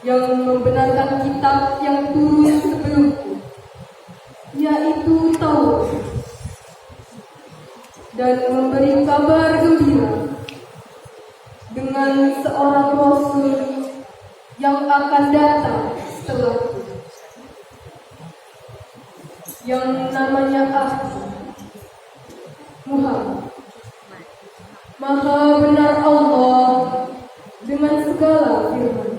yang membenarkan kitab yang turun sebelumku, yaitu Taurat, dan memberi kabar gembira dengan seorang Rasul yang akan datang setelahku, yang namanya Muhammad. Maha benar Allah dengan segala firman.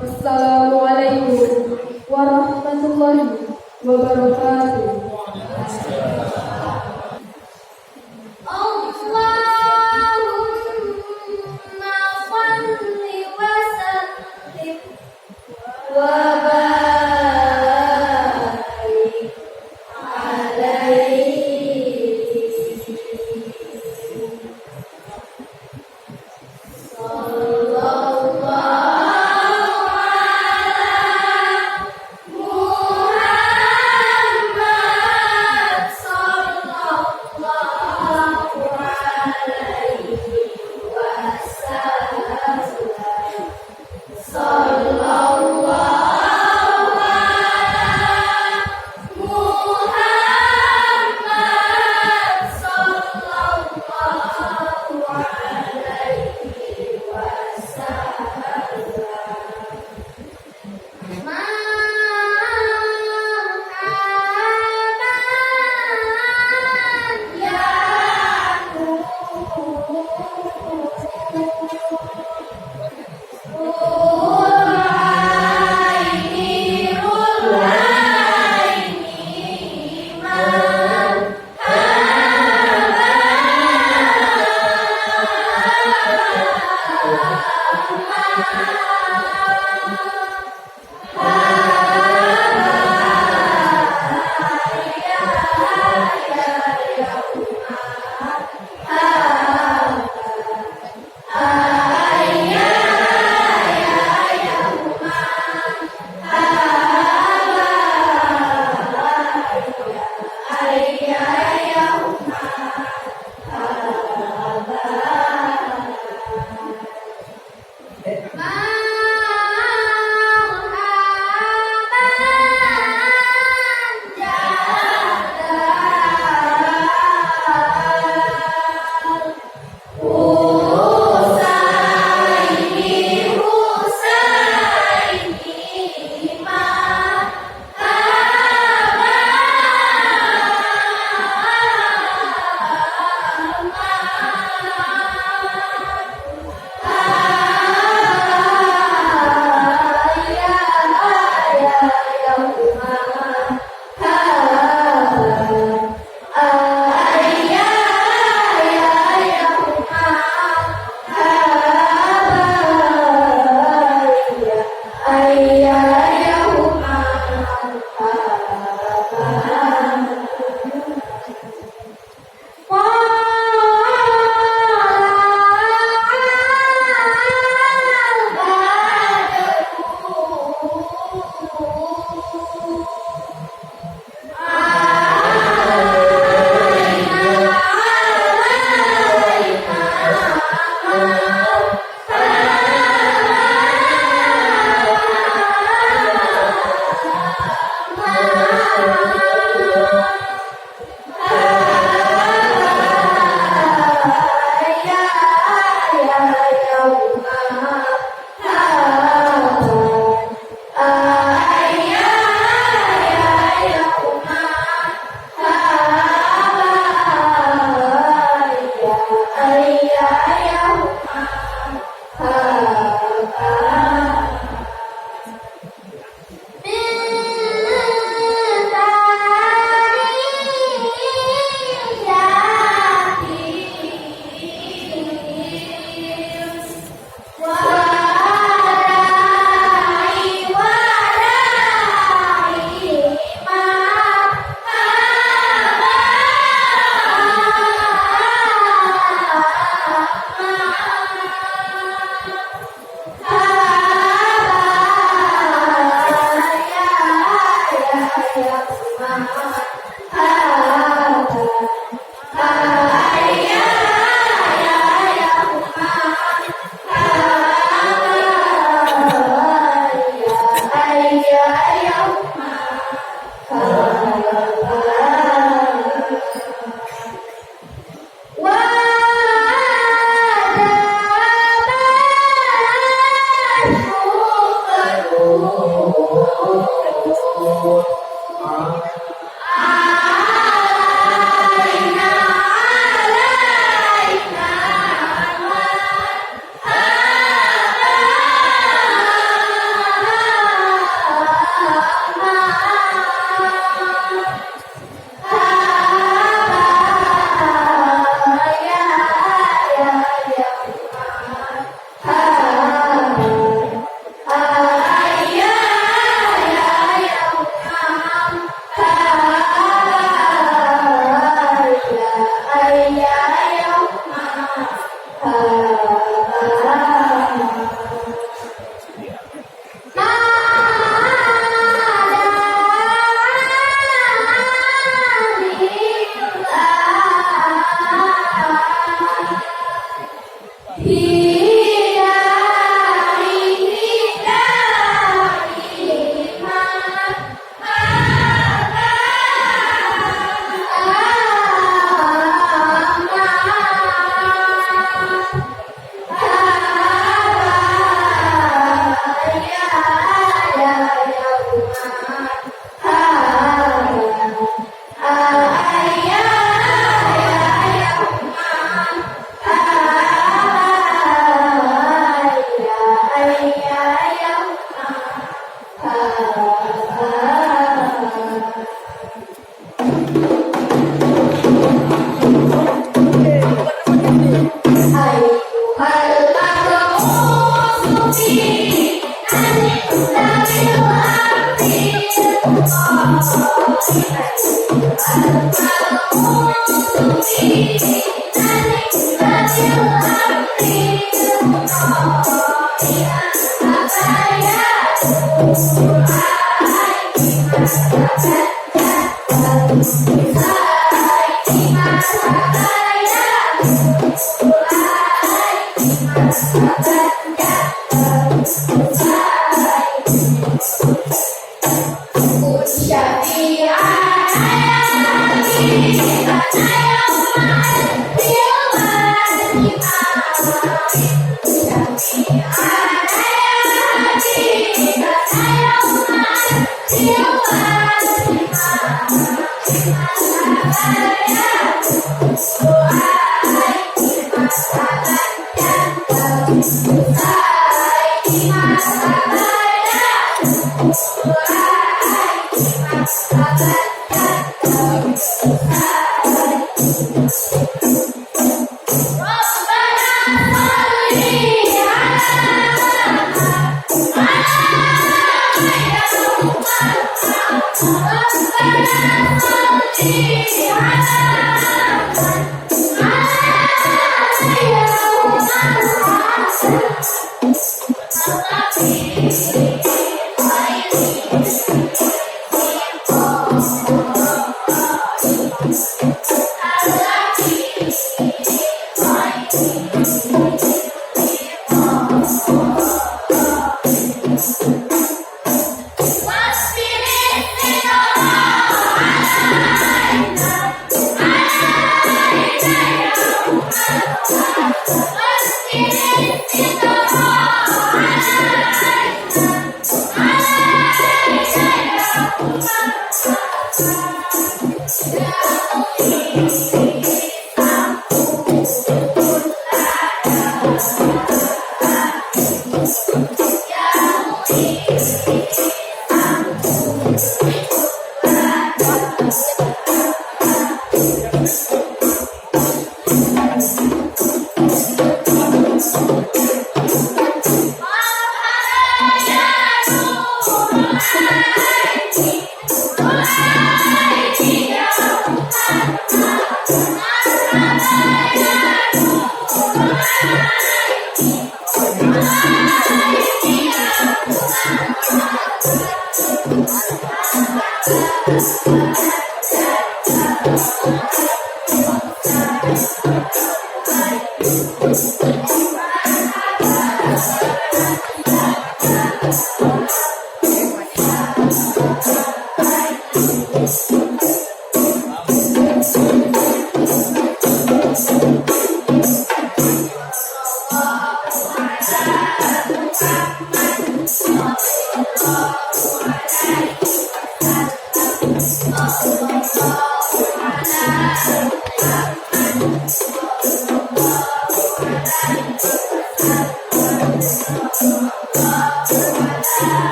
Wassalamualaikum warahmatullahi wabarakatuh.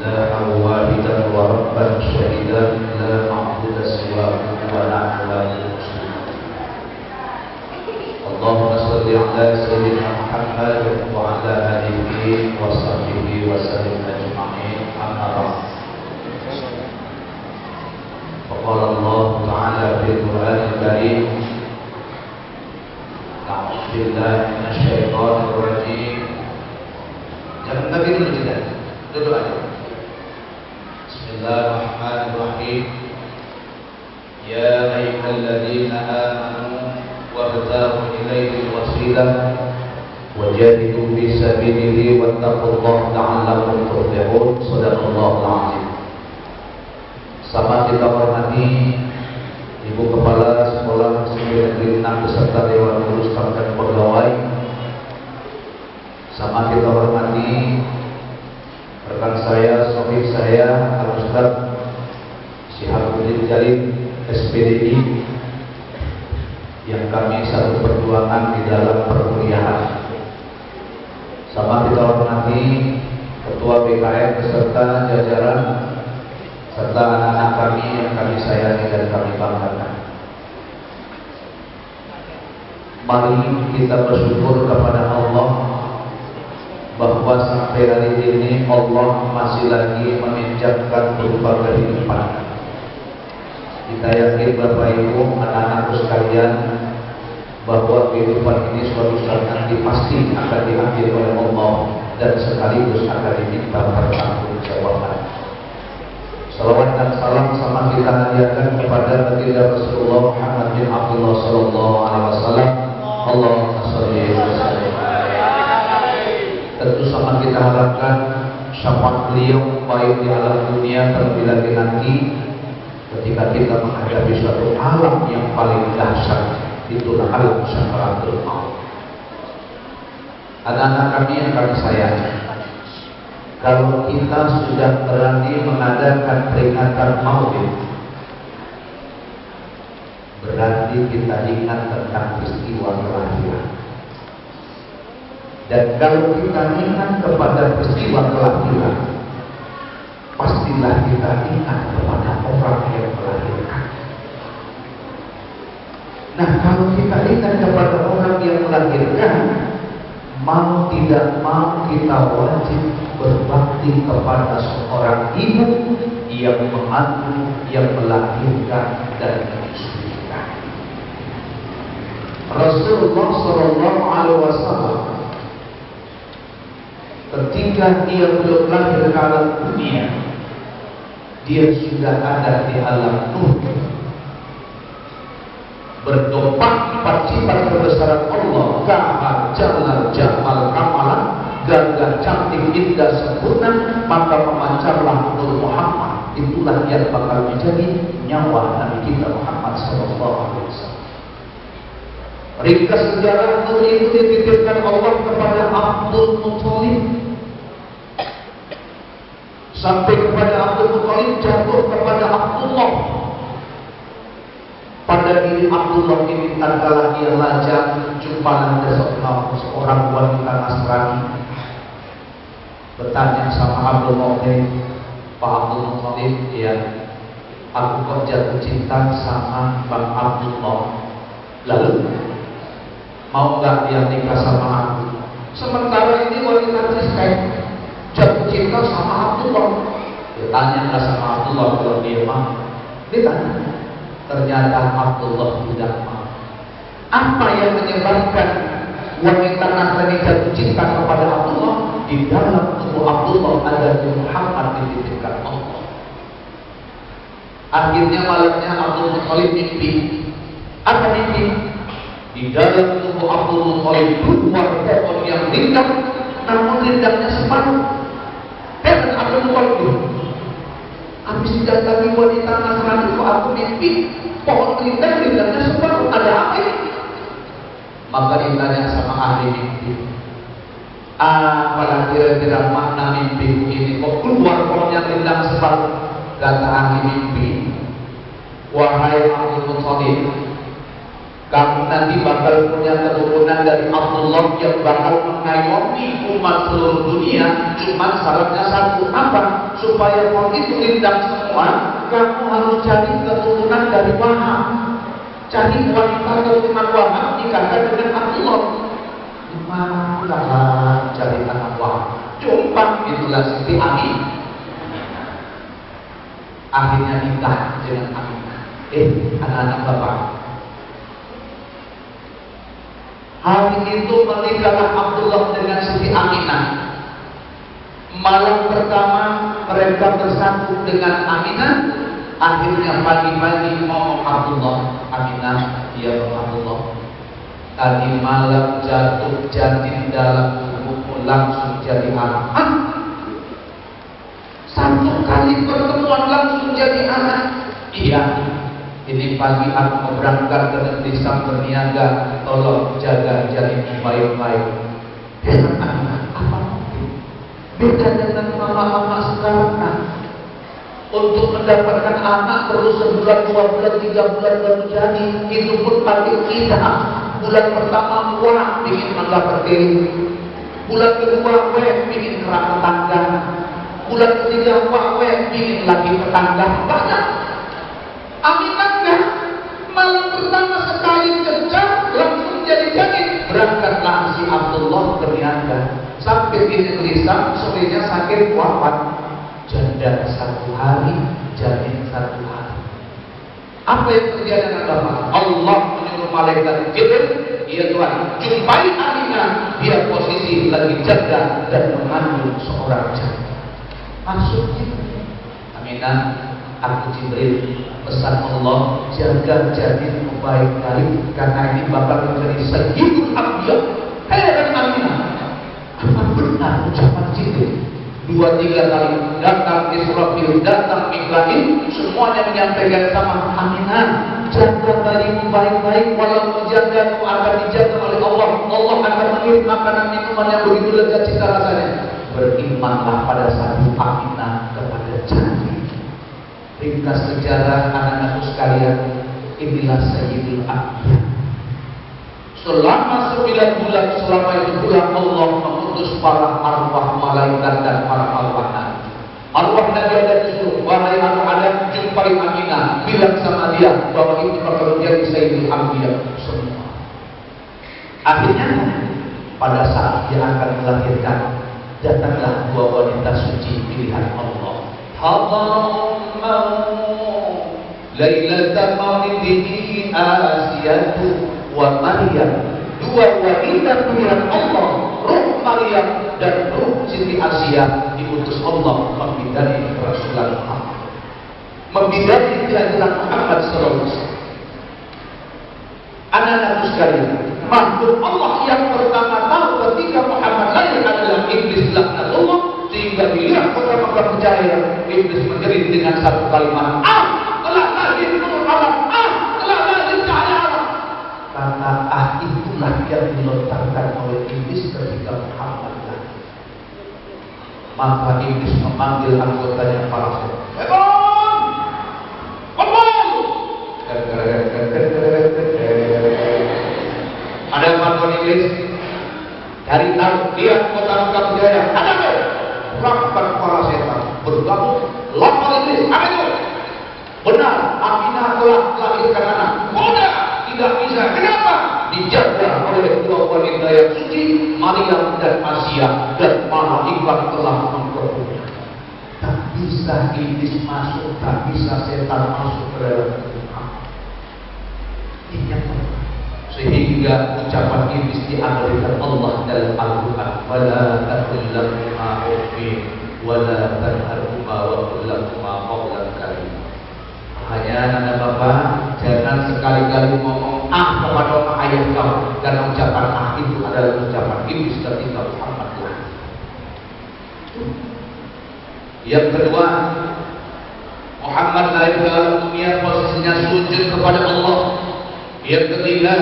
لا واحدا وربا شهيدا لا معبود سواه ولا على سيدنا محمد وعلى آله وصحبه وسلم أجمعين أما بعد فقال الله تعالى في القرآن الكريم أعوذ بالله من الشيطان الرجيم. Jangan lagi dulu tidak, duduk aja. Bismillahirrahmanirrahim. Ya ayyuhalladzina amanu wabtaghu ilaihi wasilah wajahidu fi sabilihi wattaqullaha la'allakum tuflihun. Shadaqallahul azim. Sama kita hormati Ibu Kepala Sekolah Negeri 6 beserta Dewan Guru Staf dan Pegawai. Sama kita hormati rekan saya, sohib saya, Al-Ustaz Syihabuddin Jalil SPDI yang kami satu perjuangan di dalam perkuliahan. Sama kita hormati Ketua BKM beserta jajaran serta anak-anak kami yang kami sayangi dan kami banggakan. Mari kita bersyukur kepada Allah bahwa sampai hari ini Allah masih lagi meminjamkan berupa kehidupan. Kita yakin Bapak Ibu, anak-anakku sekalian, bahwa kehidupan ini suatu saat nanti pasti akan diambil oleh Allah dan sekaligus akan diminta pertanggungjawaban. Salawat dan salam sama kita hadiahkan kepada baginda Rasulullah Muhammad bin Abdullah sallallahu alaihi wasallam. Allahumma shalli wa sallim. Tentu sama kita harapkan syafaat beliau baik di alam dunia terlebih lagi nanti ketika kita menghadapi suatu alam yang paling dahsyat, itulah alam syafaatul maut. Anak-anak kami yang kami sayangi, kalau kita sudah berani mengadakan peringatan maulid, berarti kita ingat tentang peristiwa kelahiran. Dan kalau kita ingat kepada peristiwa kelahiran, pastilah kita ingat kepada orang yang melahirkan. Nah, kalau kita ingat kepada orang yang melahirkan, mau tidak mau kita wajib berbakti kepada seorang ibu yang mengandung, yang melahirkan dan menyusuikan. Rasulullah Shallallahu Alaihi Wasallam ketika dia belum lahir ke alam dunia, dia sudah ada di alam nur, berdoa sifat kebesaran Allah, Kahar Jalal Jamal Kamalan, gagah cantik indah sempurna, maka memancarlah nur Muhammad. Itulah yang bakal menjadi nyawa Nabi kita Muhammad sallallahu alaihi wasallam. Ringkas sejarah nur itu dititipkan Allah kepada Abdul Muthalib, sampai kepada Abdul Muthalib jatuh kepada Abdullah. Pada diri Abdullah ini tatkala dia lajang jumpalan seorang wanita Nasrani, bertanya sama Abdul Muthalib, Pak Abdul Muthalib, ya, aku kok jatuh cinta sama Bang Abdullah, lalu mau nggak dia nikah sama aku? Sementara ini wanita Kristen jatuh cinta sama Abdullah. Dia tanya sama Abdullah kalau dia mau. Dia tanya. Ternyata Abdullah tidak mau. Apa yang menyebabkan wanita Nasrani jatuh cinta kepada Abdullah? Di dalam tubuh Abdullah ada Muhammad dititipkan Allah. Akhirnya malamnya Abdul Muthalib mimpi. Apa mimpi? Di dalam tubuh Abdul Muthalib keluar pohon yang rindang, namun rindangnya separuh. Dan Abdul Muthalib, habis didatangi wanita Nasrani, kok aku mimpi pohon rindangnya separuh, ada apa ini? Maka ditanya sama ahli mimpi, apalah kira-kira makna mimpi ini, kok keluar pohon yang rindang separuh? Kata ahli mimpi, wahai Abdul Muthalib, kamu nanti bakal punya keturunan dari Abdullah yang bakal mengayomi umat seluruh dunia. Cuma syaratnya satu, apa? Supaya pohon itu rindang semua, kamu harus cari keturunan dari Wahab. Cari wanita keturunan Wahab nikahkan dengan Abdullah. Malah cari anak wah. Jumpa itulah Siti Aminah. Akhirnya nikah dengan Aminah. Anak-anak bapak. Hari itu menikahlah Abdullah dengan Siti Aminah. Malam pertama mereka bersatu dengan Aminah. Akhirnya pagi-pagi ngomong Abdullah, Aminah, ya Abdullah, tadi malam jatuh janin dalam tubuhmu langsung jadi anak. Satu kali pertemuan langsung jadi anak. Iya. Ini pagi aku mau berangkat ke negeri sang berniaga, tolong jaga janinmu baik-baik. Heran anak, apa mungkin? Beda dengan mama-mama sekarang. Untuk mendapatkan anak perlu sebulan, 2 bulan, 3 bulan baru jadi. Itu pun pakai kita. Bulan pertama wah ingin menggapai diri. Bulan kedua ingin kerap tetangga. Bulan ketiga wah ingin lagi tetangga. Banyak. Aminah enggak. Malam pertama sekali kejar langsung jadi janin. Berangkatlah si Abdullah berniaga. Sampai di negeri Sam, sorenya sakit wafat. Janda 1 hari, janin 1 hari. Apa yang terjadi dengan Bapak? Allah menyuruh malaikat Jibril, ya Tuhan, jumpai Aminah, dia posisi lagi janda dan mengandung seorang janda. Masuk Jibril. Aminah, aku Jibril, pesan Allah, jaga janinmu baik-baik karena ini bakal menjadi sayyidul anbiya. Heran Aminah. Apa benar ucapan Jibril? 2-3 kali datang Israfil, datang Mikail, semuanya menyampaikan sama Aminah, jaga bayimu baik-baik, walaupun jagamu akan dijaga oleh Allah. Allah akan mengirim makanan minuman yang begitu lezat cita rasanya. Berimanlah pada satu Aminah kepada janji. Ringkas sejarah anak-anakku sekalian, inilah Sayyidul Anbiya. Selama 9 bulan, selama itu pula Allah mengutus para arwah malaikat dan para arwah nabi. Arwah nabi ada disuruh, wahai anak Adam, jumpai Aminah, bilang sama dia bahwa itu bakal menjadi Sayyidul Anbiya semua. Akhirnya pada saat dia akan melahirkan, datanglah 2 wanita suci pilihan Allah. Hadarul maut lailatan maulidihi Asiyatu wa Maryam, 2 wanita pilihan Allah, Ruh Maryam dan Ruh Siti Asia, diutus Allah membidani Rasulullah Muhammad, membidani kehadiran Muhammad sallallahu alaihi wasallam. Anak-anakku sekalian, makhluk Allah yang pertama tahu ketika Muhammad lahir adalah iblis laknatullah, sehingga dilihat pertama kali percaya, iblis menjerit dengan satu kalimat, telah lahir nur Allah, telah lahir cahaya Allah. Kata itulah yang dilontarkan oleh iblis ketika Muhammad lahir. Maka iblis memanggil anggotanya para setan. Ada mantan iblis dari tahu dia kota Mekah berjaya. Ada apa? Berangkat para setan bergabung lapor iblis. Apa itu? Benar, Aminah telah melahirkan anak. Muda tidak bisa. Kenapa? Dijaga oleh 2 wanita yang suci, Maryam dan Asia, dan malaikat telah memperbudak. Tak bisa iblis masuk, tak bisa setan masuk ke dalam tubuh. Ini yang pertama. Sehingga ucapan iblis diabadikan Allah dalam Al-Quran. Wala taqul lahuma uffin wala tanharhuma wa qul lahuma qawlan karima. Hanya anak bapak, jangan sekali-kali ngomong kepada ayah kamu, karena ucapan itu adalah ucapan iblis ketika Muhammad lahir. Yang kedua, Muhammad lahir dalam dunia posisinya sujud kepada Allah. Yang ketiga,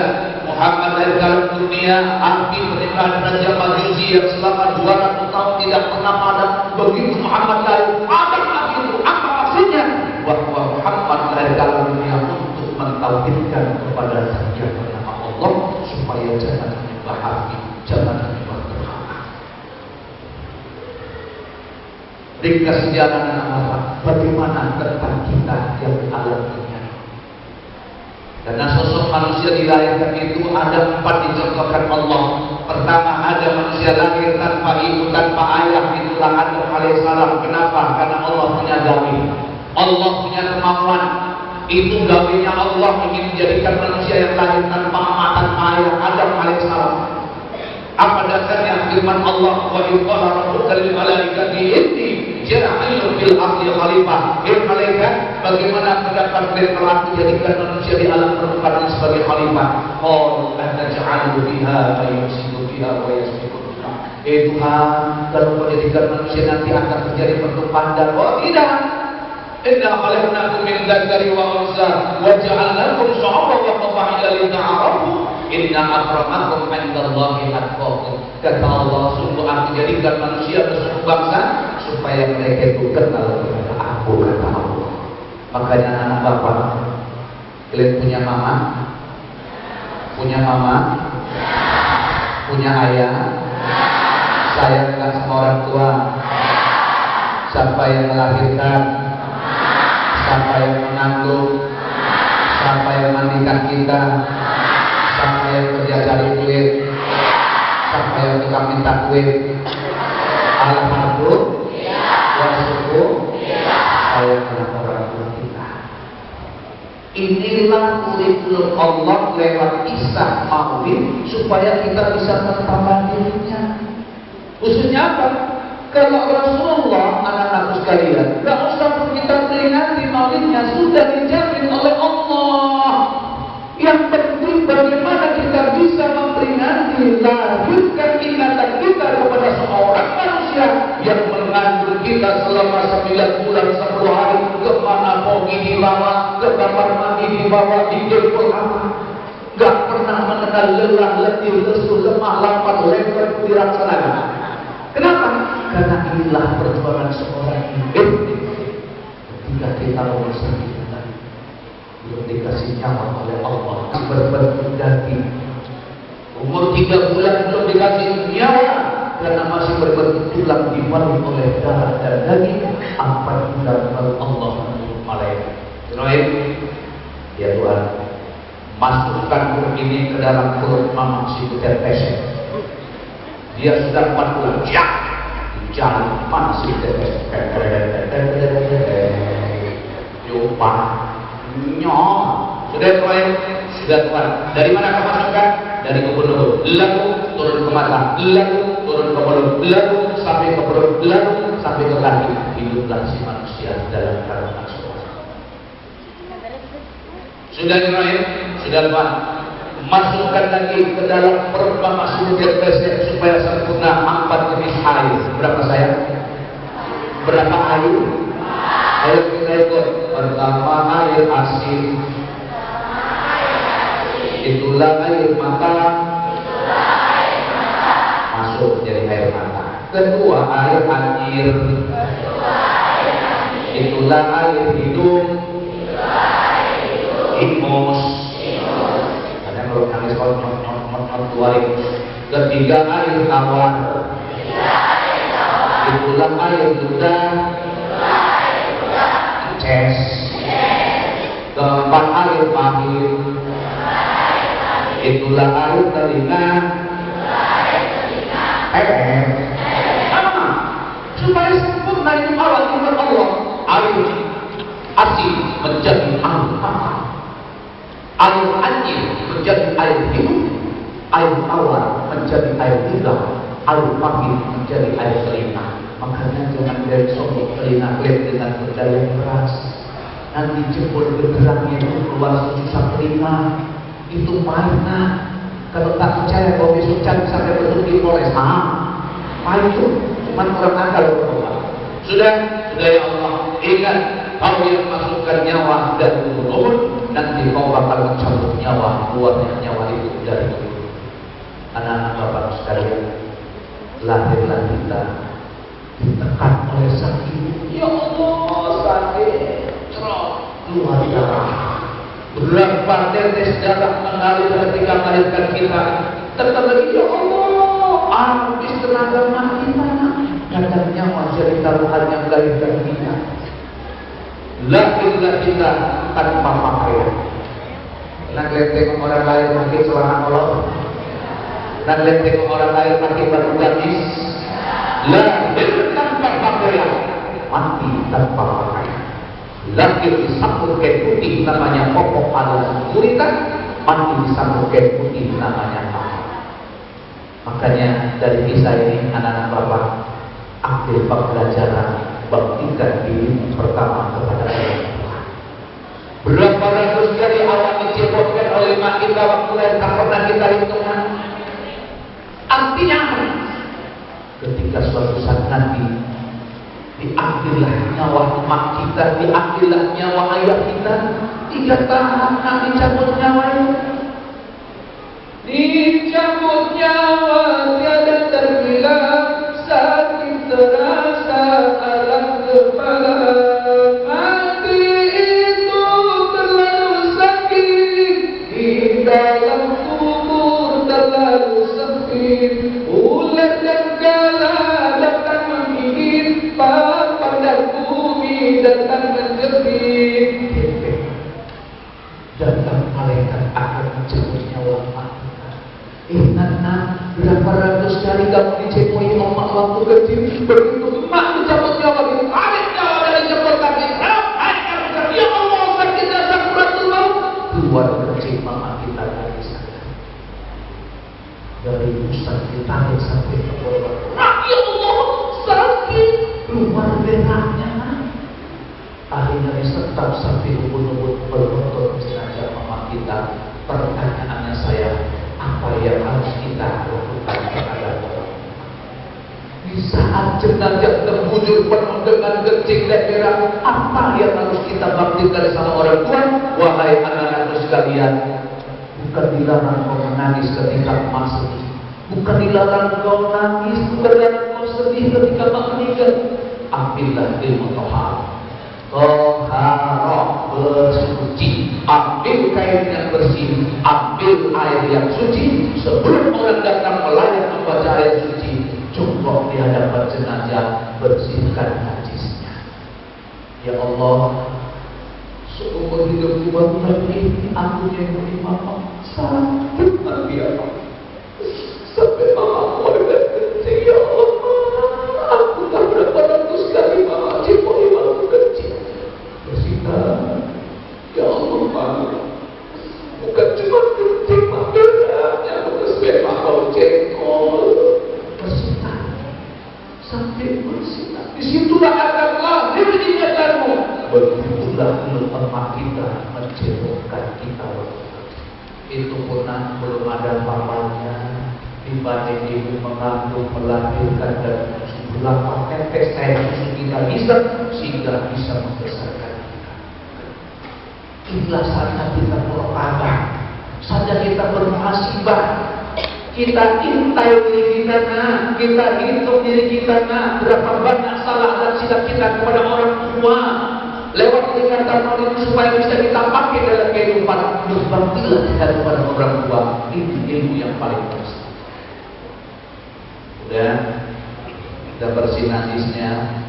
Muhammad lahir dalam dunia api pernikahan Raja Majusi yang selama 200 tahun tidak pernah padam. Begitu Muhammad lahir, padam api itu. Apa maksudnya? Bahwa Muhammad lahir dalam dunia untuk mentauhidkan kepada Zat yang bernama Allah, supaya jangan menyembah api, jangan menyembah berhala. Ringkas sejarah anak-anak, bagaimana tentang kita yang alam dunia. Karena sosok manusia dilahirkan itu ada 4 dicontohkan Allah. Pertama, ada manusia lahir tanpa ibu, tanpa ayah, itulah Adam alaihissalam. Kenapa? Karena Allah punya gawe, Allah punya kemampuan. Itu gawenya Allah, ingin menjadikan manusia yang lahir tanpa emak, tanpa ayah, Adam alaihissalam. Apa dasarnya firman Allah, wa qala rabbuka lil malaikati inni ja'ilun fil ardi khalifah. Malaikat, bagaimana pendapat kalian telah menjadikan manusia di alam permukaan sebagai khalifah? Qalu ataj'alu fiha man yufsidu fiha wa yasfiku fiha. Tuhan, kalau menjadikan manusia nanti akan terjadi pertumpahan darah. Oh tidak. Inna khalaqnakum min dzakari wa unsa wa ja'alnakum syu'uban wa qabaila lita'arafu. Inna akramakum 'indallahi atqakum. Kata Allah, sungguh aku jadikan manusia bersuku bangsa supaya mereka itu kenal kepada aku, kata Allah. Makanya anak bapak, kalian punya mama? Punya mama? Punya ayah? Sayangkan sama orang tua. Siapa yang melahirkan? Siapa yang mengandung? Siapa yang mandikan kita? Siapa yang kerja cari duit? Siapa yang tukang minta duit? Alhamdulillah, wasyukur, saya anak orang tua kita. Inilah kurikulum Allah lewat kisah Maulid supaya kita bisa menetapkan dirinya. Khususnya apa? Kalau Rasulullah, anak-anakku sekalian, gak usah kita peringati Maulidnya, sudah dijamin oleh Allah. Yang penting bagaimana kita bisa memperingati, lanjutkan ingatan kita kepada seorang manusia yang mengandung kita selama 9 bulan 10 hari, kemana pergi dibawa, ke kamar mandi dibawa, dijemput apa, gak pernah mengenal lelah, letih, lesu, lemah, lapar, lengket dilaksanakan. Kenapa? Karena inilah perjuangan seorang hidup. Ketika kita umur 9 belum dikasih nyawa oleh Allah, berbentuk daging. Umur 3 bulan belum dikasih nyawa karena masih berbentuk tulang dibalut oleh darah dan daging. Apa tidak Allah malaikat? Ya Tuhan, masukkan perut ini ke dalam perut mama si butet pesek. Dia sudah 4 bulan, jalan mana si butet pesek? Jumpa. Sudah Tuhan. Dari mana kau masukkan? Dari kubur-kubur. Lalu turun ke mata, lalu turun ke mulut, lalu sampai ke perut, lalu sampai ke kaki. Hiduplah si manusia dalam keadaan suara. Sudah Ibrahim, sudah Tuhan. Masukkan lagi ke dalam perut mama sudah pesek supaya sempurna 4 jenis air. Berapa sayang? Berapa air? Ayo kita ikut. Pertama air asin, itulah air mata, masuk jadi air mata. Kedua air anjir, itulah air hidung, ingus. Kadang kalau nangis kalau keluarin. Ketiga air tawar, itulah air ludah. Keempat air pahit, itulah air telinga. Supaya sempurna itu awal iman Allah. Air asin menjadi air mata, air anjir menjadi air hidup, air tawar menjadi air lidah, air pahit menjadi air telinga. Makanya jangan dari sombong telinga kalian dengan berdaya keras. Nanti jempol bergeraknya itu keluar susah telinga. Itu pahitnya. Kalau tak percaya kalau besok cari sampai bentuk di Polres, pahit itu cuma orang akal berdoa. Sudah ya Allah, ingat kau yang masukkan nyawa dan umur, nanti kau bakal mencabut nyawa, keluarnya nyawa itu dari tubuh. Anak-anak bapak sekalian, lahirlah kita ditekan oleh sang ibu. Ya Allah, sakit, cerot, keluar darah. Berapa tetes darah mengalir ketika melahirkan kita. Tetap lagi, ya Allah, habis tenaga mati mana? Kadang nyawa jadi taruhan yang melahirkan kita. Lahirlah kita tanpa pakaian. Nak kelenteng orang lain mungkin seorang Allah. Nanti tengok orang lain pakai baju gamis, lahir tanpa pakaian, mati tanpa pakaian. Lahir disambut kain putih namanya pokok alias gurita, mati disambut kain putih namanya apa? Makanya dari kisah ini anak-anak bapak ambil pembelajaran, baktikan diri pertama kepada Allah. Berapa ratus kali awak dicebokkan oleh mak kita waktu lain tak pernah kita hitungkan. Artinya ketika suatu saat nanti diambillah nyawa mak kita, diambillah nyawa ayah kita, tidak tahan nak dicabut nyawanya. Dicabut nyawa tiada terbilang, sakit terasa alam kepala. Mati itu terlalu sakit, di dalam kubur terlalu sempit. Ular dan gala datang menggigit, papan dan bumi datang menjepit. Datang malaikat akan menjemput nyawa mak. Ingat nak, berapa ratus kali kamu dicemoohi emak waktu kecil. Begitu emak dicabut nyawa, ditarik nyawa dari jempol kaki. Kamu kata, ya Allah, sakitnya sakaratul maut. Keluar kecil mama kita dari sana. Dari pusat ditarik sampai ke bawah. Ya Allah, sakit. Keluar denahnya. Akhirnya disetap sampai ubun-ubun berotot jenazah mama kita. Pertanyaannya saya, apa yang harus kita lakukan kepada orang? Di saat jenazah terbujur penuh dengan kencing dan darah, apa yang harus kita baktikan sama orang tua? Wahai anak-anakku sekalian, bukan dilarang kau menangis ketika emak sedih, bukan dilarang kau nangis, bukan dilarang kau sedih ketika emak meninggal. Ambillah ilmu tohar, toharah, bersuci. Ambil kain yang bersih, ambil air yang suci. Sebelum orang datang melayat membaca ayat suci, jongkok di hadapan jenazah, bersihkan najisnya. Ya Allah, seumur hidupku baru kali ini aku nyembuhi mama. Sakit hati apa? Sampai mama keluarga kecil. Ya Allah, aku tak berapa ratus kali mama nyembuhi waktu kecil. Bersihkan. Ya Allah, bukan cuma kencing makanannya, bukan sebelah bau jengkol. Bersihkan sampai bersihkan. Disitulah akan lahir ingatanmu. Begitulah emak kita mencebokkan kita. Itu pun belum ada papanya. Dibanding ibu mengandung, melahirkan dan berapa tetes air susu kita bisa sehingga bisa membesarkan. Ikhlasannya kita bertambah, saja kita bermuhasibah, kita intai diri kita nak, kita hitung diri kita nak, berapa banyak salah dan silap kita kepada orang tua. Lewat ingatan orang itu supaya bisa kita pakai dalam kehidupan. Berbaktilah kita kepada orang tua. Itu ilmu yang paling besar. Udah, kita bersih najisnya.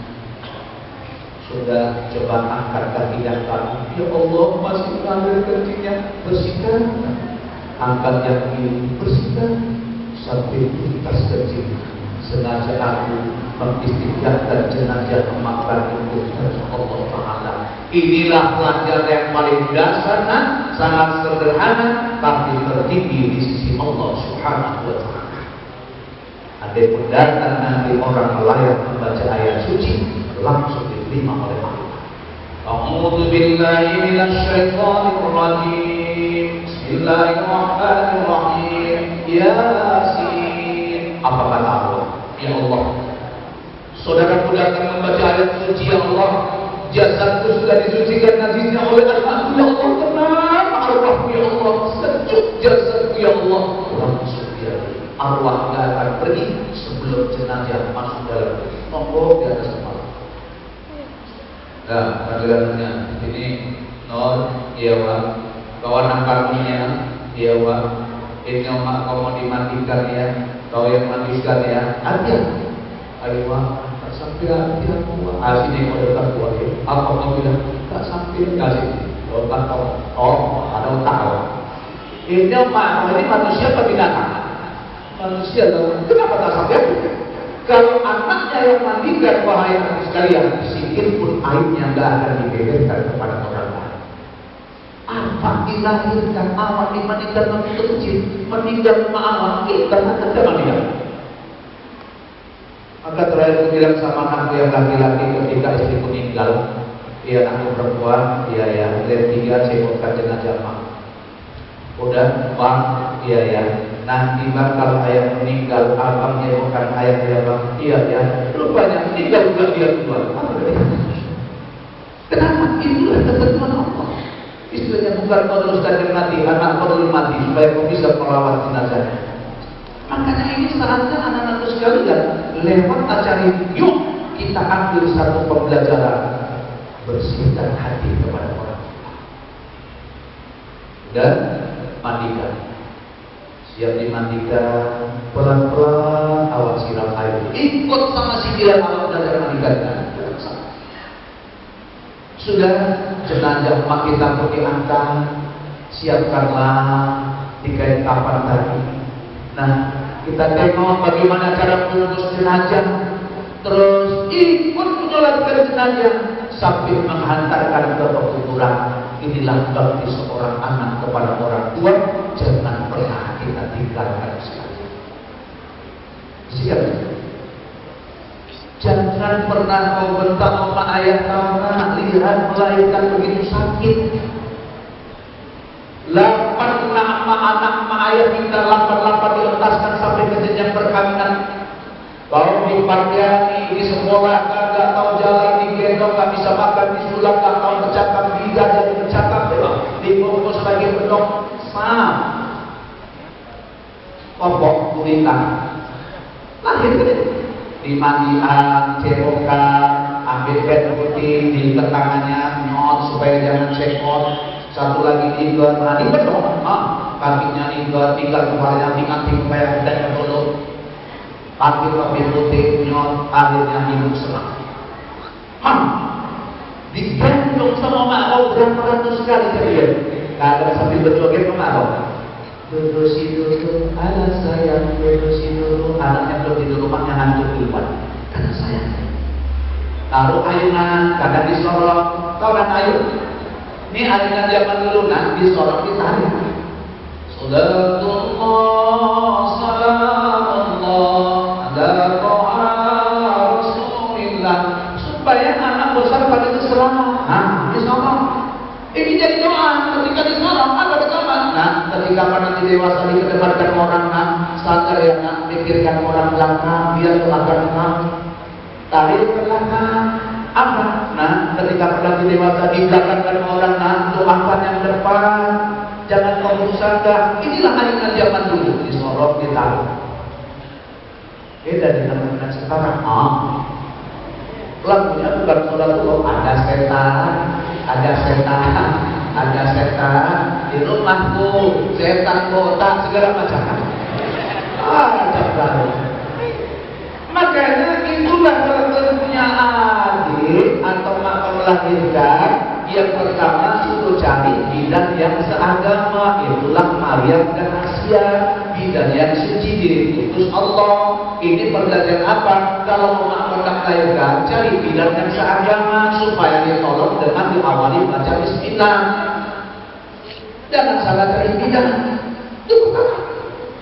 Sudah, coba angkat kaki dan kamu. Ya Allah, masih mengalir kencingnya, bersihkan. Angkat yang kiri, bersihkan sampai tuntas kencing. Sengaja aku mengistighfar jenazah memakan untuk Allah Taala. Inilah pelajaran yang paling dasar, sangat sederhana, tapi tertinggi di sisi Allah Subhanahu wa Ta'ala. Ada pun datang nanti orang melayat membaca ayat suci, langsung diterima oleh Allah. A'udzu billahi minasy syaithanir rajim. Bismillahirrahmanirrahim. Yasin. Apa kata Allah? Ya Allah, saudaraku datang membaca ayat suci. Ya Allah, jasadku sudah disucikan najisnya oleh anakku. Ya Allah, tenang arwahku. Ya Allah, sejuk jasadku. Ya Allah, langsung dia arwah tidak akan pergi sebelum jenazah masuk dalam nombor di atas kepala. Nah, panggilannya ini Nor, iya Wak, kawan kambingnya, iya Wak, ini omak kau mau dimandikan ya, kau yang mandikan ya, ada, ayo Wak, tak sampai hati aku Wak, sini kau datang Wak ya, apa kau bilang, tak sampai kasih, otak kau, ada otak kau. Ini omak, ini manusia atau binatang? manusia lalu kenapa tak sampai aku? Kalau anaknya yang mandikan, wahai anak sekalian, sedikit pun aibnya tidak akan dibeberkan kepada orang lain. Apa dilahirkan awal dimandikan waktu kecil, meninggal awal kita akan mandikan. Maka terakhir aku bilang sama anakku yang laki-laki ketika istriku meninggal, dia anakku perempuan, dia ya, lihat 3 cekotkan jenazah mak. Udah, bang, iya ya. Nanti bang kalau ayah meninggal, abang bukan ayah dia bang. Iya ya. Rupanya meninggal juga dia keluar. Apa dia? Kenapa? Itulah ketentuan Allah. Istilahnya bukan perlu saja mati, anak perlu mati supaya kau bisa merawat jenazahnya. Makanya ini saatnya anak-anak sekalian lewat acara ini, yuk kita ambil satu pembelajaran, bersihkan hati kepada orang dan mandikan. Siap dimandikan, pelan-pelan awak siram air. Ikut sama sindiran awak belajar mandikan. Sudah jenazah mak kita pergi angkat, siapkanlah dikait kapan tadi. Nah, kita tengok bagaimana cara membungkus jenazah, terus ikut menyolatkan jenazah sambil menghantarkan ke pekuburan. Inilah bakti seorang anak kepada orang tua. Jangan pernah kita tinggalkan sekali. Siap. Jangan pernah kau bentak sama ayah karena lihat melahirkan begitu sakit. 8 anak ayah kita 8 diletaskan sampai ke jenjang perkawinan. Kau dipandani di sekolah kagak tahu jalan, digendong gak bisa makan, disulap gak tahu bercakap, tidak jadi bercakap, dibungkus lagi bedok sam popok gulita lahir dimandian, cepokan, ambil bed putih di tangannya, nyot supaya jangan cekot. Satu lagi diikat, nah diikat dong, kakinya diikat, tinggal kepalanya tinggal supaya tidak terlalu. Ambil kopi putih, nyot, akhirnya hidup senang. Digendong sama mak kau berapa ratus kali kalian. Kadang sambil berjoget ke mak kau. Berusi dulu, anak sayang, berusi dulu. Anaknya belum tidur, rumahnya ngantuk duluan. Karena sayang. Taruh ayunan, kadang disorot. Tahu kan ayun? Ini ayunan zaman dulu, nah disorot ditarik. Salatullah, salamullah, ala Rasulillah. Supaya anak besar pada terserah. Disorot. Ini jadi doa ketika disorot, apa berkabar? Nah, ketika nanti dewasa dikedepankan orang, sadar ya nak, pikirkan orang belakang, biar belakang kamu. Tarik ke belakang. Apa? Nah, ketika nanti dewasa dibelakangkan orang, doakan yang depan. Jangan kau berusaha. Inilah ayunan zaman dulu, disorot, ditaruh. Beda dengan sekarang. Lagunya bukan sholatullah, ada setan, ada setan di rumahku, setan kota segala macam. Ada. Makanya itulah kalau punya adik atau mak melahirkan, yang pertama suruh cari bidan yang seagama. Itulah Maryam dan Asia, bidan yang suci diutus Allah. Ini pelajaran apa? Kalau mak melahirkan, cari bidan yang seagama supaya ditolong dengan diawali baca bismillah. Jangan salah cari bidan. Itu pertama.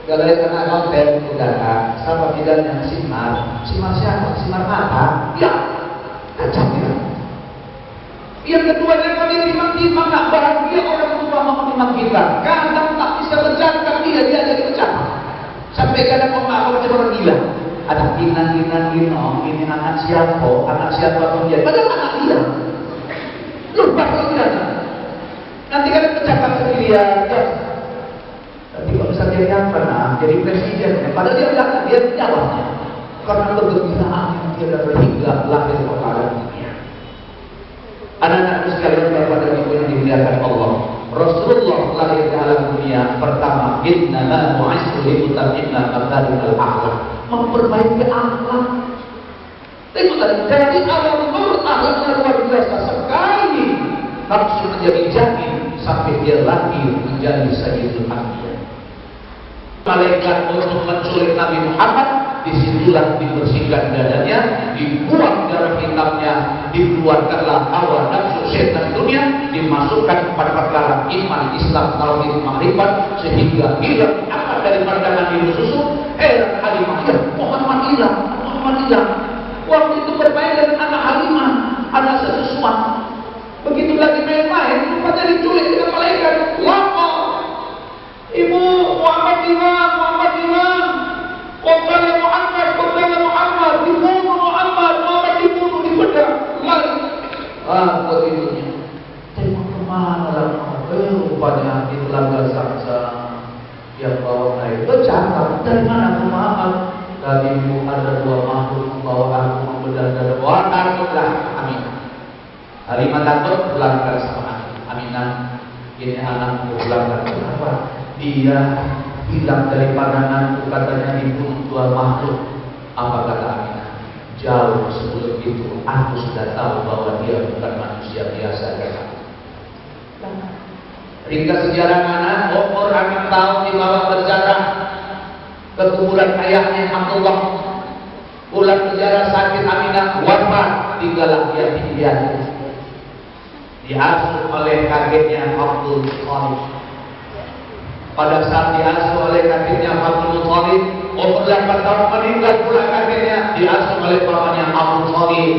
Kalau yang kena konten udara sama bidan yang simar siapa? Simar apa? Ya, kacau ya. Yang kedua, jangan ditimbang-timbang, nak bahagia orang tua mau menimbang kita. Kadang tak bisa bercakap, dia jadi bercakap. Sampai kadang mau macam orang gila. Ada ginan, ini anak siapa dia. Padahal anak dia. Lupa kalau dia. Nanti kadang bercakap sendirian. Nanti kalau bisa jadi apa? Jadi presiden. Padahal dia belakang, dia jawabnya. Karena kegembiraan yang dia dapat hingga lahir kepada dunia. Anak-anak sekalian bapak dan ibu yang dimuliakan Allah, Rasulullah lahir di alam dunia pertama, innama bu'itsu liutammima makarimul akhlak, memperbaiki akhlak. Tengok dari awal akhlaknya luar biasa sekali, langsung menjadi jamin sampai dia lahir menjadi sayyidul anbiya. malaikat untuk menculik Nabi Muhammad, disitulah dibersihkan dadanya, dibuang darah hitamnya, dikeluarkanlah hawa nafsu setan dunia, dimasukkan kepada perkara iman, Islam, tauhid, makrifat, sehingga hilang akal dari pandangan ibu susu. Heran Halimah, ya Muhammad hilang. Waktu itu bermain dengan anak Halimah, anak sesuatu. Begitu lagi main-main, rupanya diculik dengan malaikat. Lama, ibu Muhammad hilang. Qatala Muhammad, dibunuh Muhammad dibunuh di pedang. Lari. Begitunya. Tengok kemana lah? Rupanya di telaga Zamzam yang bawa air. Bercakap, dari mana Muhammad? Tadimu ada dua makhluk membawa aku membedah dada. Wah, takutlah Aminah. Halimah takut, pulangkan sama Aminah. Ini anakku, pulangkan. Kenapa? Dia hilang dari pandanganku, katanya dibunuh dua makhluk. Apa kata Aminah? Jauh sebelum itu aku sudah tahu bahwa dia bukan manusia biasa. Ringkas sejarah mana? Umur 6 tahun dibawa berjarah ke kuburan ayahnya Abdullah. Pulang berjarah sakit, Aminah wafat, tinggallah yatim piatu. Diasuh oleh kakeknya Abdul Muthalib. Pada saat diasuh oleh kakeknya Abdul Muthalib, umur 8 tahun meninggal pula kakeknya, diasuh oleh pamannya Abu Thalib.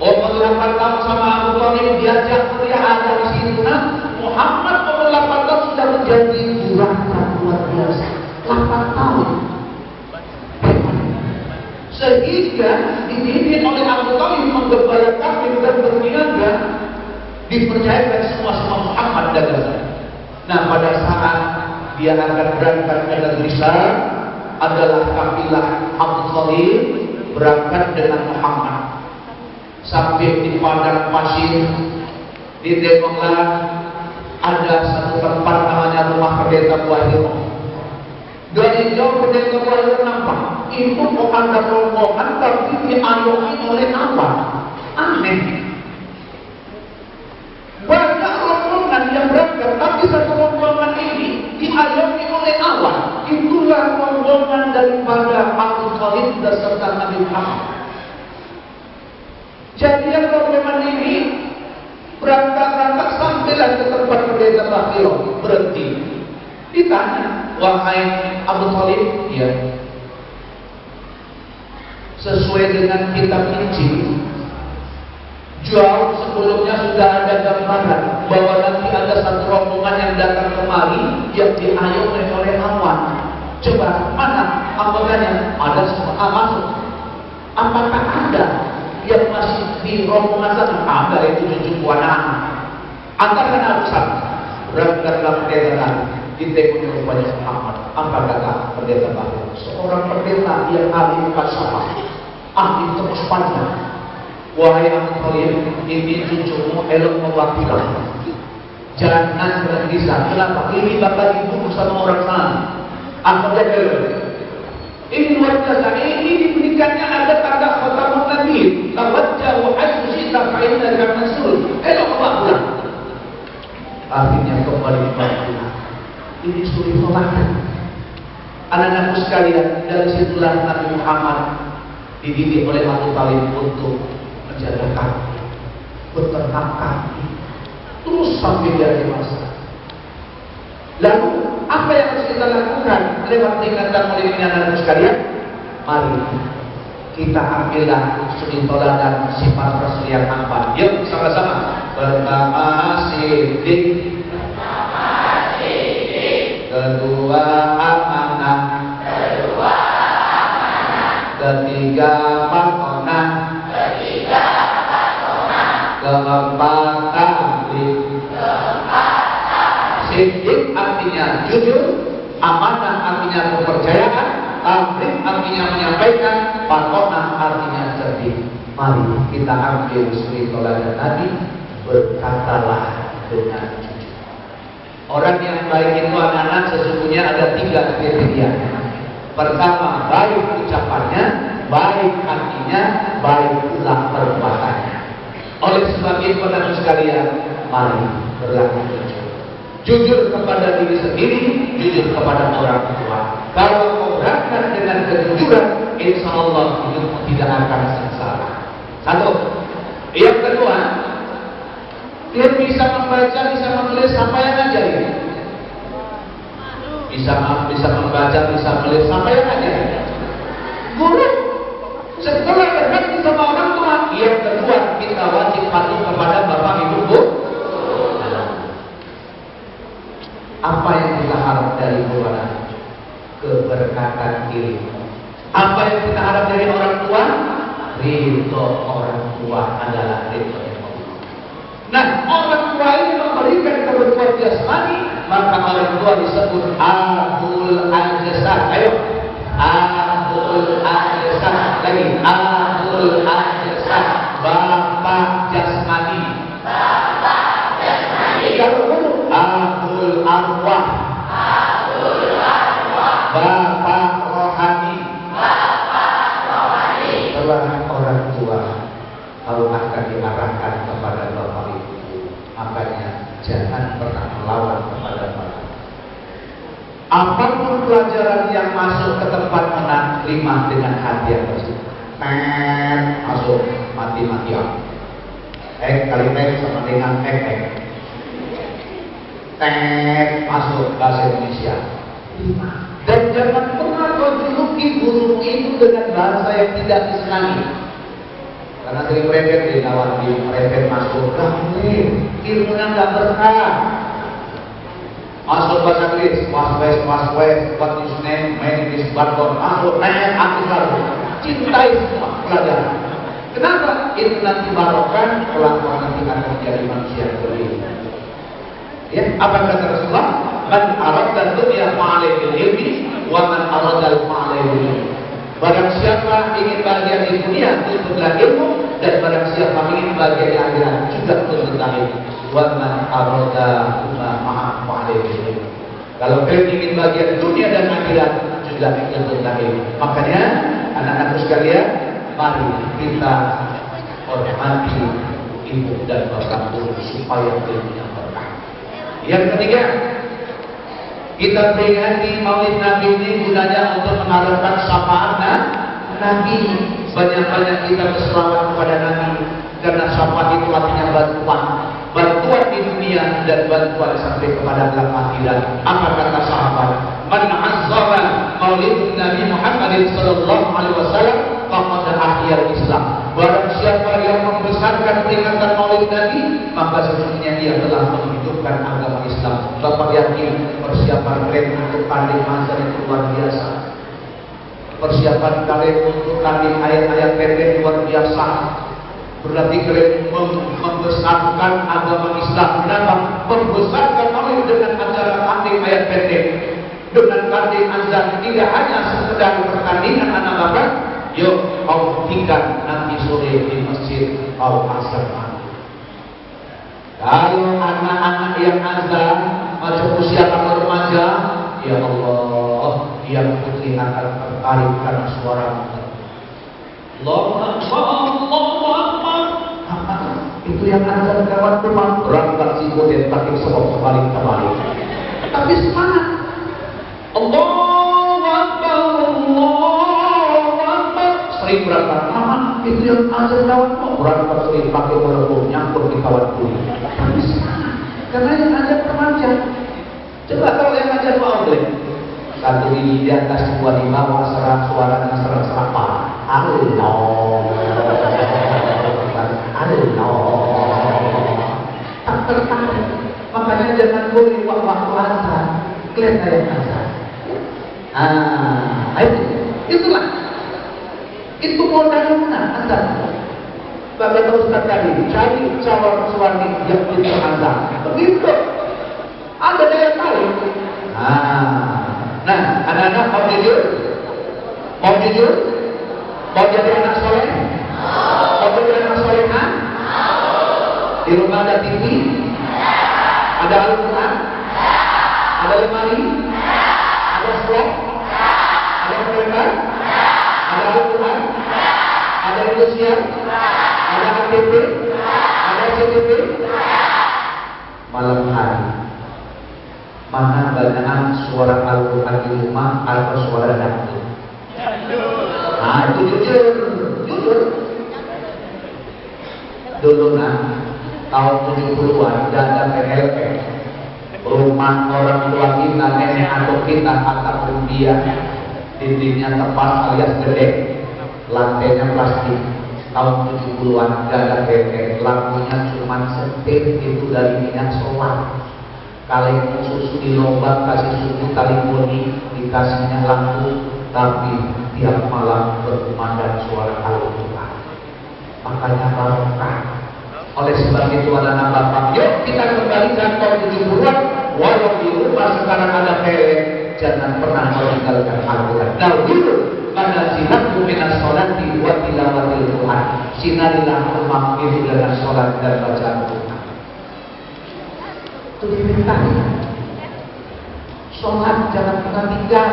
Umur 8 tahun sama Abu Thalib diajak kuliah ada di situ. Muhammad umur 8 tahun sudah menjadi durhaka luar biasa. 8 tahun. Sehingga dididik oleh Abu Thalib menggembala kambing dan berniaga, dipercayakan semua sama Muhammad dagangan. Nah, pada saat dia akan berangkat ke negeri Syam, adalah kafilah Abu Thalib berangkat dengan Muhammad. Sampai di padang pasir, ditengoklah ada satu tempat namanya rumah pendeta Buahiro. Dari jauh pendeta Buahiro nampak itu kok ada rombongan tapi diayomi oleh awan. Aneh. Banyak rombongan yang berangkat, tapi satu rombongan ini diayomi oleh awan. Itulah rombongan daripada Abu Thalib beserta Nabi Muhammad. Jadi yang rombongan ini berangkat sampailah ke tempat pendeta Buahiro, berhenti. Ditanya, wahai Abu Thalib, ya, sesuai dengan kitab Injil, jauh sebelumnya sudah ada gambaran bahwa nanti ada satu rombongan yang datang kemari yang diayomi oleh awan. Coba mana anggotanya? Ada semua masuk. Apakah ada yang masih di rombongan sana? Ada, itu 7 anak. Antarkan aku sana. Berangkatlah pendeta tadi. Ditengoknya rupanya Muhammad. Apa kata pendeta baru? Seorang pendeta yang ahli falsafah, ahli terus panjang. Wahai Abu Thalib, ini cucumu elok mewakili. Jangan bergelisah. Kenapa? Ini bakal dibunuh sama orang sana. Aku elok. Ini luar biasa. Ini diberikannya ada tanda khatamun Nabi. Tawajjahu haitsu syi'ta fa innaka mansur. Elok pulang. Akhirnya kembali pulang. Ini suri tolakan. Anak-anakku sekalian, dari situlah Nabi Muhammad dididik oleh Abu Thalib untuk menjaga kaki, beternak kaki, terus sampai dia dewasa. Lalu apa yang harus kita lakukan lewat peringatan oleh anak-anakku sekalian? Mari kita ambillah suri toladan sifat Rasul yang nampak. Yuk sama-sama. Pertama sidik, kedua amanah, ketiga patonah, keempat taklif. Sidik artinya jujur, amanah artinya kepercayaan, taklif artinya menyampaikan, patonah artinya cerdik. Mari kita ambil suri teladan Nabi, berkatalah dengan jujur. Orang yang baik itu anak-anak sesungguhnya ada 3 kriteria. Pertama, baik ucapannya, baik hatinya, baik pula perbuatannya. Oleh sebab itu, anak sekalian, mari berlaku jujur. Jujur kepada diri sendiri, jujur kepada orang tua. Kalau kau berangkat dengan kejujuran, insya Allah hidupmu tidak akan sengsara. Satu. Yang kedua, dia bisa membaca, bisa menulis apa yang ngajarin. Bisa membaca, bisa menulis apa yang ngajarin. Guru. Setelah berbakti sama orang tua, yang kedua kita wajib patuh kepada bapak ibu guru. Apa yang kita harap dari guru? Keberkatan ilmu. Apa yang kita harap dari orang tua? Ridho orang tua adalah ridho Allah. Nah, orang tua ini memberikan kebutuhan jasmani, maka orang tua disebut abul ajsad. Ayo, abul ajsad. Lagi, abul ajsad, bapak jasmani. Bapak jasmani. Kalau dulu abul arwah. Abul arwah. Bapak rohani. Bapak rohani. Setelah orang tua kalau akan diarahkan kepada bapak ibu, makanya jangan pernah melawan kepada bapak. Apapun pelajaran yang masuk ke tempat anak, terima dengan hati yang bersih. Masuk mati-matian. Kali sama dengan masuk bahasa Indonesia. Dan jangan pernah kau juluki gurumu itu dengan bahasa yang tidak disenangi. Karena sering merepet di lawan di merepet masuk, ilmunya nggak berkah. Masuk bahasa Inggris, was west, what is name, my name is Barton. Masuk, aku selalu cintai semua pelajaran. Kenapa? Itu nanti barokah, kelak nanti akan menjadi manusia yang berilmu. Ya, apa kata Rasulullah? Man aradda dunya fa'alaihi ilmi, wa man aradda fa'alaihi. Barang siapa ingin bahagia di dunia, tuntutlah ilmu, dan barang siapa ingin bahagia di akhirat, juga tuntutlah ilmu. Wa man aradda fa'alaihi. Kalau kalian ingin bahagia di dunia dan akhirat, juga tuntutlah ilmu. Makanya, anak-anak sekalian, mari kita hormati ibu dan bapak guru supaya ilmunya berkah. Yang ketiga, kita peringati Maulid Nabi ini gunanya untuk mengharapkan syafaat Nabi. Banyak-banyak kita berselawat kepada Nabi, karena syafaat itu artinya bantuan di dunia dan bantuan sampai kepada alam akhirat. Apa kata sahabat? Man azzara Maulid Nabi Muhammad sallallahu alaihi wasallam faqad ahyal Islam. Barang siapa yang membesarkan peringatan Maulid Nabi, maka sesungguhnya dia telah menghidupkan agama Islam. Bapak yakin persiapan kalian untuk tanding azan itu luar biasa. Persiapan kalian untuk tanding ayat-ayat pendek luar biasa. Berarti kalian membesarkan agama Islam. Kenapa? Membesarkan Maulid dengan acara tanding ayat pendek, dengan tanding azan. Tidak hanya sekedar pertandingan anak bapak. Yuk, kau buktikan nanti sore di masjid Al-Azhar. Kalau anak-anak yang azan masuk usia remaja, ya Allah, yang putri akan tertarik karena suara Allahu Akbar, Allahu Akbar. Itu yang azan kawan teman berangkat si bodet pakai sebab kebalik. Tapi semangat. Allahu Akbar, Allahu Akbar. Sering berangkat, mama itu yang azan kawan mau berangkat sering pakai telepon nyangkut di kawan kulit. Tapi semangat, karena yang azan remaja. Coba kalau yang azan mau boleh. Satu di atas, dua di bawah, suaranya serap-serapa. Allah, tak tertarik. Makanya jangan boleh waktu azan kelihatan yang azan. Itulah. Itu modalnya azan. Bapak Ustaz tadi cari calon suami yang itu azan. Begitu. Ada daya tarik. Nah, anak-anak mau jujur? Mau jujur? Mau jadi anak soleh? Mau jadi anak solehah? Di rumah ada TV? Ada Al-Quran? Ada lemari? Ada slot? Ada kereta? Ada Al-Quran? Ada Indosiar? Ada KTP? Ada CCTV? Malam hari Mana banyakan suara Al-Quran di rumah atau suara dangdut? Nah itu jujur. Dulu tahun 70-an gak ada PLN. Rumah orang tua kita, nenek atau kita atap dia dindingnya tepas alias gede, lantainya plastik. Tahun 70-an gak ada PLN, lampunya cuma setir itu dari minyak solar. Kaleng susu dilombak, kasih susu kalimoni, dikasihnya lampu, tapi tiap malam berkumandang suara Al-Quran. Makanya barokah. Oleh sebab itu anak-anak bapak, yuk kita kembalikan tahun 70-an. Walau di rumah sekarang ada PLN, jangan pernah meninggalkan Al-Quran. Dahulu pada sinatu minas sholati wa tilawatil Quran. Sinarilah rumah itu dengan sholat dan bacaan Quran. Itu diperintahkan. Sholat jangan pernah tinggal.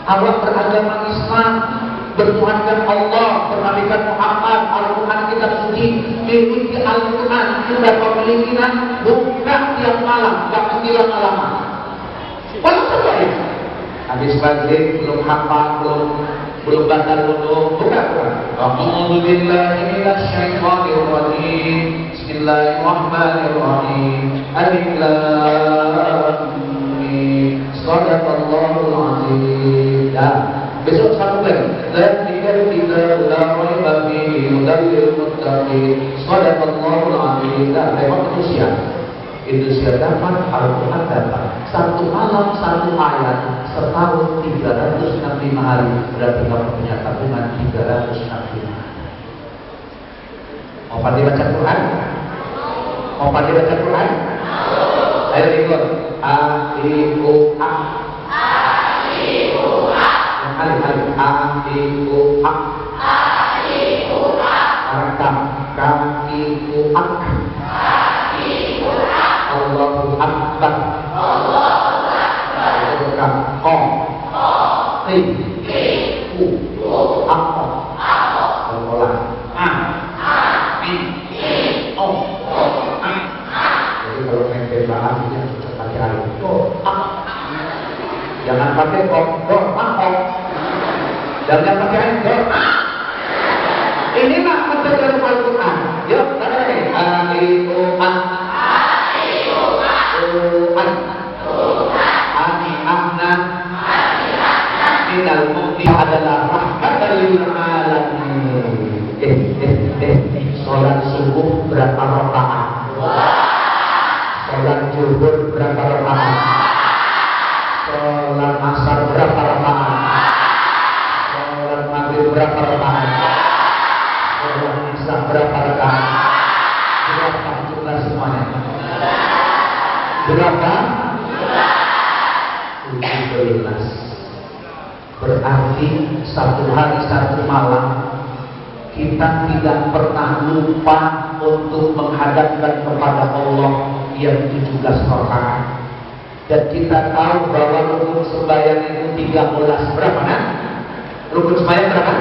Awak beragama Islam, bertuhankan Allah, bernabikan Muhammad, Al-Quran kitab suci, miliki Al-Quran, sudah pemilikinan, buka tiap malam, gak mesti lama-lama. Walau saja habis maghrib belum hafal, belum batal wudu, buka Quran. A'udzu billahi minasy syaithanir rajim. Bismillahirrahmanirrahim. Alif lam mim. Shadaqallahul azim. Besok satu lagi. Zalikal kitab la raiba fihi hudal lil muttaqin. Shadaqallahul azim. Lewat usia. Itu dapat Al-Quran dapat satu malam satu ayat setahun 365 hari, berarti kamu punya tabungan 365 hari. Mau pandai baca Quran? Mau pandai baca Quran? Ayo ikut. A-I-U-A. A-I-U-A. Alif. A-I-U-A. A-I-U-A. Rekam. K-I-U-A. Allahu Akbar. Allahu Akbar. Rekam. Ko. Ti. U. Ako. Olah. A. I. O. A. Jadi kalau nempel bahasanya pakai alif. Do. A. Jangan pakai o. Do. A. O. Jangan pakai alif. Do. A. Inilah pengajaran Al-Quran. Yuk, tadi. A-I-U-A. Minal mu'min adalah rahmatan lil alamin. Sholat subuh berapa rakaat? Sholat zuhur berapa rakaat? Sholat asar berapa rakaat? Sholat maghrib berapa rakaat? Sholat isya berapa rakaat? Berapa jumlah semuanya? Berapa? 17. Berarti satu hari satu malam kita tidak pernah lupa untuk menghadapkan kepada Allah yang 17 rakaat. Dan kita tahu bahwa rukun sembahyang itu 13. Berapa kan? Rukun sembahyang berapa?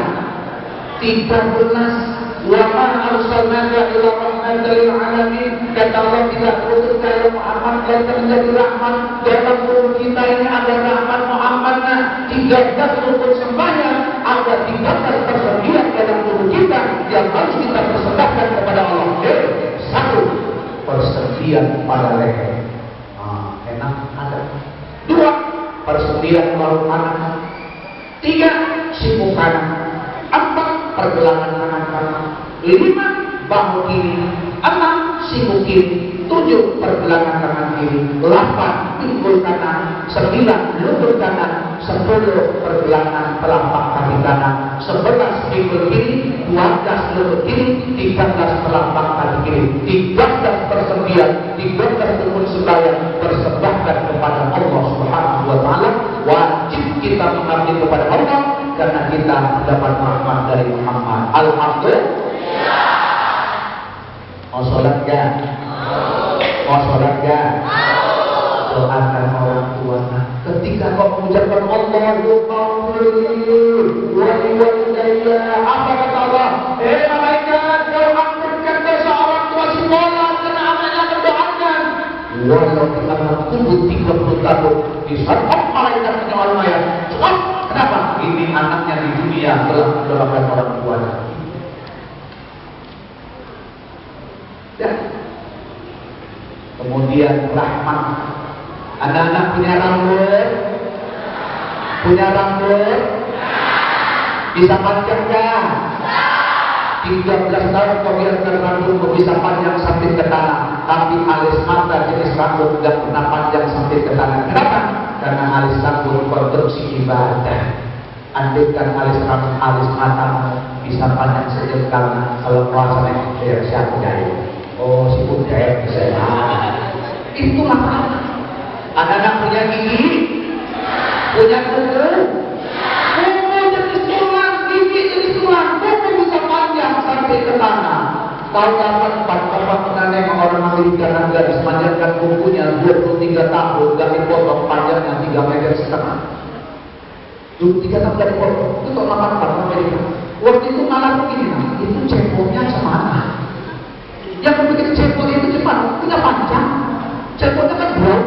13. Wa ma arsalnaka illa rahmatan lil alamin. Kata Allah, tidak utus saya Muhammad melainkan menjadi rahmat. Dalam tubuh kita ini ada rahmat Muhammad. 13 rukun sembahyang, ada 13 persembahan dalam tubuh kita yang harus kita persembahkan kepada Allah. Satu, persembahan pada leher. Enak ada. 2, persembahan melalui anak. 3, siku kanan. 4, pergelangan tangan kanan. 5, bahu kiri. 6, siku kiri. 7, pergelangan tangan kiri. 8, pinggul kanan. 9, lutut kanan. 10, pergelangan telapak kaki kanan. 11, pinggul kiri. 12, lutut kiri. 13, telapak kaki kiri. 13 persembahan, 13 rukun sembahyang persembahkan kepada Allah Subhanahu wa taala. Wajib kita mengabdi kepada Allah karena kita dapat rahmat dari Muhammad. Alhamdulillah. Mau sholat gak? Mau sholat gak? Doakan orang tua. Ketika kau mengucapkan Allahu Akbar, apa kata Allah? Malaikat, kau ampunkan dosa orang tua si bola karena anaknya mendoakan. walau di alam kubur 30 tahun disantap malaikat penyawal mayat. Cepat, kenapa? Ini anaknya di dunia telah mendolokkan orang tuanya. Ya. Kemudian rahmat. Anak-anak punya rambut? Punya rambut? Bisa panjang kan? 13 tahun kau biarkan rambutmu bisa panjang sampai ke tanah, tapi alis mata jenis rambut tidak pernah panjang sampai ke tanah. Kenapa? Karena alis rambut konstruksi ibadah. Andaikan alis rambut, alis mata bisa panjang sejengkal, kalau puasa ya siapa jaya? Oh si budaya bisa. Itu masalah. Anak-anak punya gigi, punya kuku, kuku jenis tulang, gigi jenis tulang, kuku bisa panjang sampai ke tanah. Tahu dapat bapak pernah nengok orang Amerika yang gadis manjatkan kukunya 23 tahun, gak dipotong panjangnya 3,5 meter. 23 tahun gak dipotong, itu kok makan Amerika. Waktu itu malah begini, itu cepotnya semana. Yang bikin cepot itu cepat, tidak panjang. Cepotnya kan berat.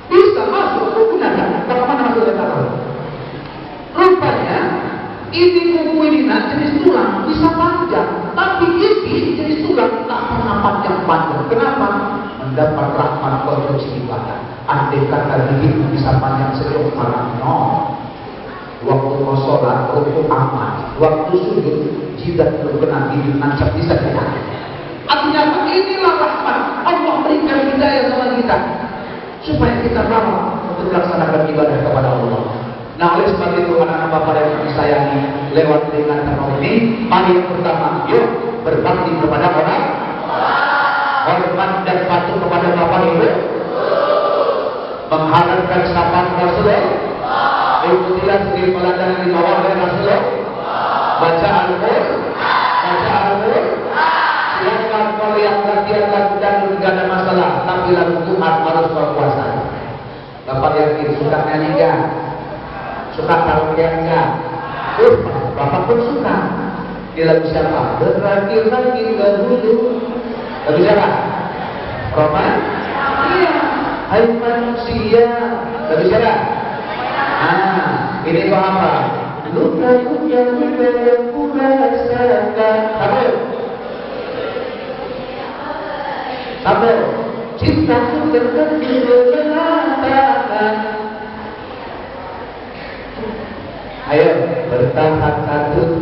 Bisa masuk kukunya kan? Bagaimana masuk ke tanah? Rupanya ini kuku ini jenis tulang bisa panjang, tapi gigi jenis tulang tak pernah panjang-panjang. Kenapa? Mendapat rahmat konstruksi ibadah. Andai kata gigi bisa panjang sejauh mana? No. Waktu mau sholat, rukuk aman. Waktu sujud, jidat berkenaan gigi nancap bisa tidak. Artinya apa? Inilah rahmat Allah berikan hidayah sama kita supaya kita bawa untuk melaksanakan ibadah kepada Allah. Nah, oleh sebab itu anak-anak Bapak yang kami sayangi, lewat dengan tema ini, mari yang pertama, yuk berbakti kepada orang, hormat dan patuh kepada Bapak Ibu, mengharapkan sapaan Rasulullah, ikutilah sendiri pelajaran yang dibawa oleh Rasulullah, baca Al-Qur'an, silakan kalau yang latihan lagu dan tidak ada masalah, tapi lagu Tuhan harus berpuasa. Bapak yakin suka nyanyi kan? Suka karaokean enggak? Bapak pun suka. Di lagu siapa? Berakhir lagi dahulu. Lagu siapa? Roman? Iya. Hai manusia. Lagu siapa? Ini kok apa? Luka-luka yang ku rasakan. Sabar. Cintaku terkejut berlambatan. Ayo bertahan satu.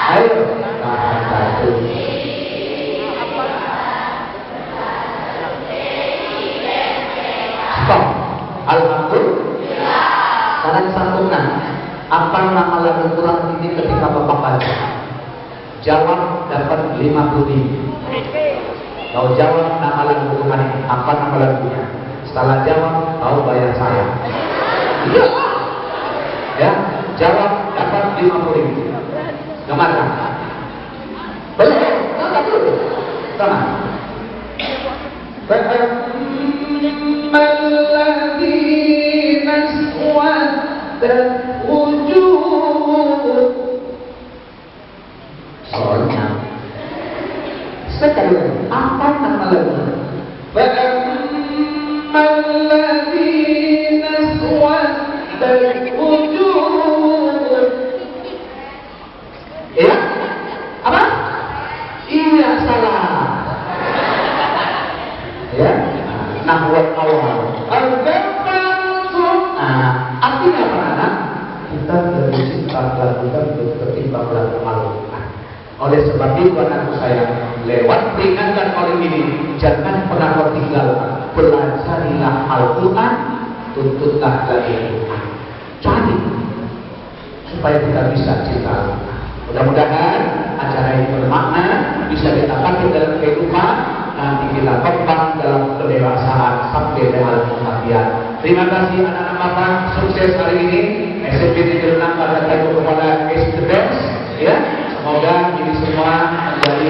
Ayo tahan satu. Stop. Alhamdulillah. Sekarang santunan. Apa nama lagu Quran ini ketika Bapak baca? Jawab dapat 50.000. Kalau jawab nama lagu Quran ini, apa nama lagunya? Setelah jawab, tahu bayar saya. Iya. Ya, jawab dapat 50.000. Gimana? Boleh? Enggak dulu. Sama. Fa'amalladzina aswaddat wujuh. Soalnya sekali lagi, apa nama lagunya? Fa'amalladzina aswaddat wujuh. Ya? Apa? Iya, salah. Ya? Nahwat awal. Artinya apa anak? Kita lakukan ketimbang lagu Al-Quran. Oleh sebab itu anakku sayang, lewat peringatan oleh ini, jangan pernah kau tinggalkan. Pelajarilah Al-Quran, tuntutlah dari Al-Quran. Cari supaya kita bisa cinta Al-Quran. Mudah-mudahan acara ini bermakna, bisa kita pakai dalam kehidupan, nanti kita kembang dalam kedewasaan sampai dengan kematian. Terima kasih anak-anak Bapak, sukses hari ini. SMP Negeri 6 pada tahun kepada students, ya. Semoga ini semua menjadi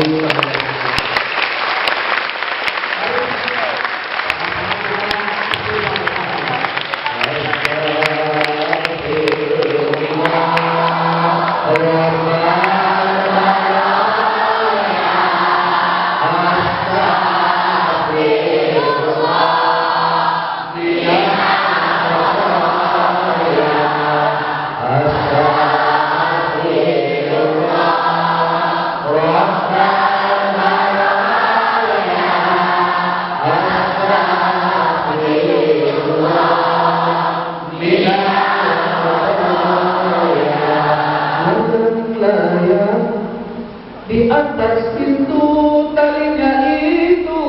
Di atas pintu talinya itu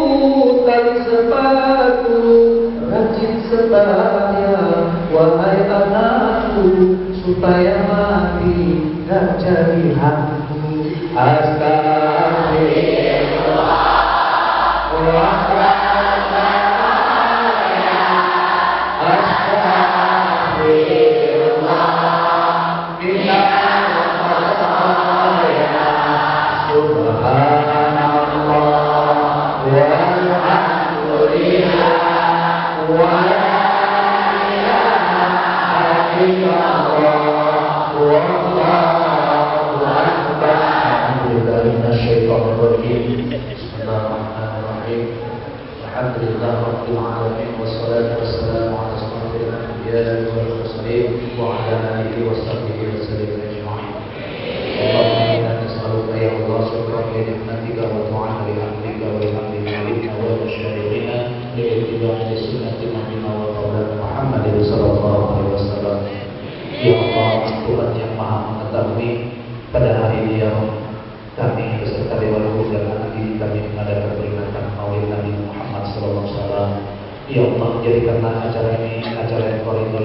tali sepatu, rajin setia wahai anakku, supaya mati gak jadi hantu. Astagfirullah, astagfirullah, minna subhanallah walhamdulillah wa la ilaha illallah wallahu akbar. A'udzu minasyaitonir rajim. Bismillahirrahmanirrahim. Alhamdulillah rabbil alamin wassalatu wassalamu ala asyrofil anbiya'i wal mursalin wa ala alihi washabbihi wasallam ajma'in. Allahumma inna nas'aluka ya Allah syukran li ni'matika wa ta'ala li hamdika wa hamdi malika wa masyariqina li ittiba'i sunnati nabiyina wa qaulana Muhammadin sallallahu alaihi wasallam. Ya Allah, Tuhan yang Maha mengetahui, pada hari ini ya Allah, kami beserta Dewan Guru dan anak didik kami mengadakan peringatan Maulid Nabi Muhammad sallallahu alaihi wasallam. Ya Allah, jadikanlah acara ini acara yang